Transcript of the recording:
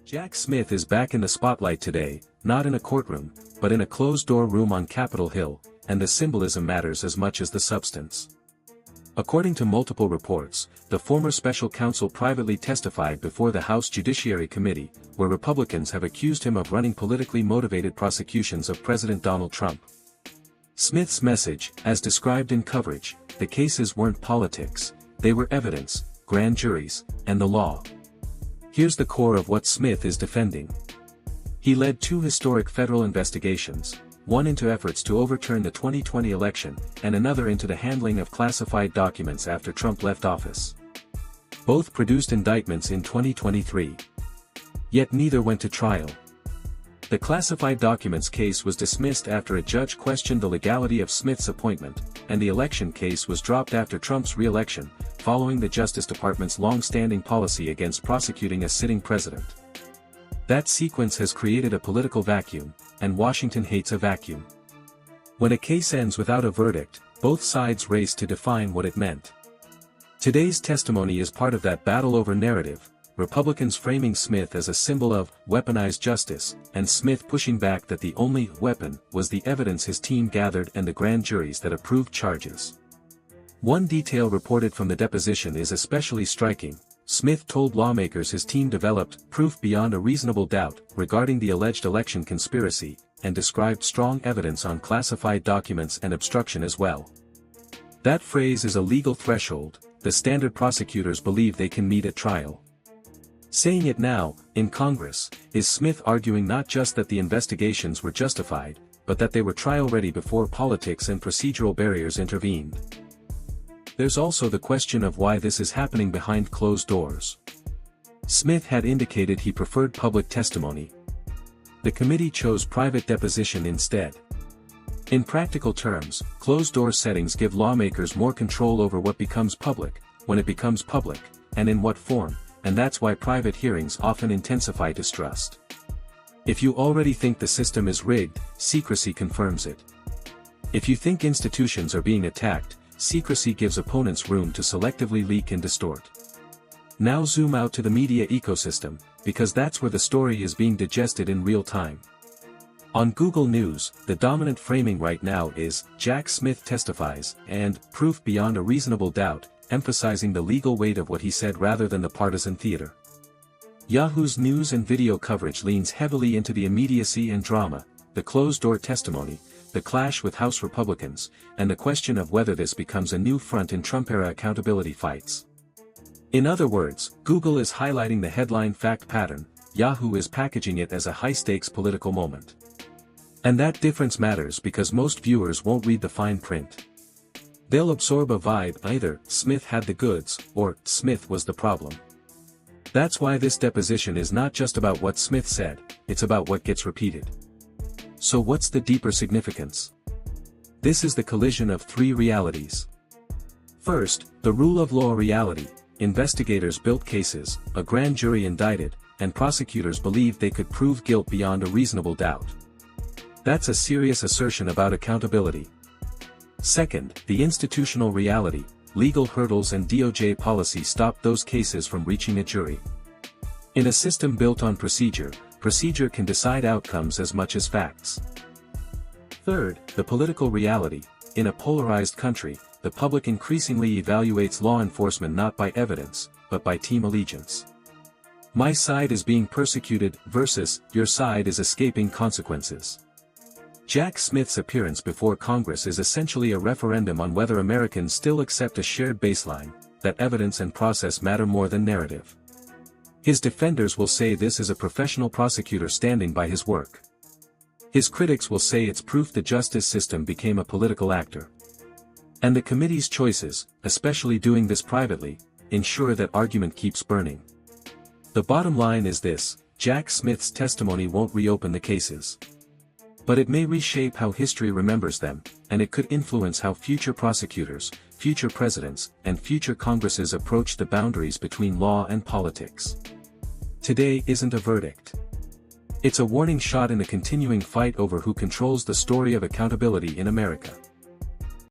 Jack Smith is back in the spotlight today, not in a courtroom, but in a closed-door room on Capitol Hill, and the symbolism matters as much as the substance. According to multiple reports, the former special counsel privately testified before the House Judiciary Committee, where Republicans have accused him of running politically motivated prosecutions of President Donald Trump. Smith's message, as described in coverage, the cases weren't politics, they were evidence, grand juries, and the law. Here's the core of what Smith is defending. He led two historic federal investigations, one into efforts to overturn the 2020 election, and another into the handling of classified documents after Trump left office. Both produced indictments in 2023. Yet neither went to trial. The classified documents case was dismissed after a judge questioned the legality of Smith's appointment, and the election case was dropped after Trump's re-election, following the Justice Department's long-standing policy against prosecuting a sitting president. That sequence has created a political vacuum, and Washington hates a vacuum. When a case ends without a verdict, both sides race to define what it meant. Today's testimony is part of that battle over narrative, Republicans framing Smith as a symbol of weaponized justice, and Smith pushing back that the only weapon was the evidence his team gathered and the grand juries that approved charges. One detail reported from the deposition is especially striking. Smith told lawmakers his team developed proof beyond a reasonable doubt regarding the alleged election conspiracy, and described strong evidence on classified documents and obstruction as well. That phrase is a legal threshold, the standard prosecutors believe they can meet at trial. Saying it now, in Congress, is Smith arguing not just that the investigations were justified, but that they were trial-ready before politics and procedural barriers intervened. There's also the question of why this is happening behind closed doors. Smith had indicated he preferred public testimony. The committee chose private deposition instead. In practical terms, closed-door settings give lawmakers more control over what becomes public, when it becomes public, and in what form, and that's why private hearings often intensify distrust. If you already think the system is rigged, secrecy confirms it. If you think institutions are being attacked, secrecy gives opponents room to selectively leak and distort. Now zoom out to the media ecosystem, because that's where the story is being digested in real time. On Google News, the dominant framing right now is, Jack Smith testifies, and, proof beyond a reasonable doubt, emphasizing the legal weight of what he said rather than the partisan theater. Yahoo's news and video coverage leans heavily into the immediacy and drama, the closed-door testimony, the clash with House Republicans, and the question of whether this becomes a new front in Trump-era accountability fights. In other words, Google is highlighting the headline fact pattern, Yahoo is packaging it as a high-stakes political moment. And that difference matters because most viewers won't read the fine print. They'll absorb a vibe, either Smith had the goods, or Smith was the problem. That's why this deposition is not just about what Smith said, it's about what gets repeated. So what's the deeper significance? This is the collision of three realities. First, the rule of law reality. Investigators built cases, a grand jury indicted, and prosecutors believed they could prove guilt beyond a reasonable doubt. That's a serious assertion about accountability. Second, the institutional reality. Legal hurdles and DOJ policy stopped those cases from reaching a jury. In a system built on procedure, procedure can decide outcomes as much as facts. Third, the political reality. In a polarized country, the public increasingly evaluates law enforcement not by evidence, but by team allegiance. My side is being persecuted versus your side is escaping consequences. Jack Smith's appearance before Congress is essentially a referendum on whether Americans still accept a shared baseline, that evidence and process matter more than narrative. His defenders will say this is a professional prosecutor standing by his work. His critics will say it's proof the justice system became a political actor. And the committee's choices, especially doing this privately, ensure that argument keeps burning. The bottom line is this, Jack Smith's testimony won't reopen the cases. But it may reshape how history remembers them, and it could influence how future prosecutors, future presidents, and future Congresses approach the boundaries between law and politics. Today isn't a verdict. It's a warning shot in the continuing fight over who controls the story of accountability in America.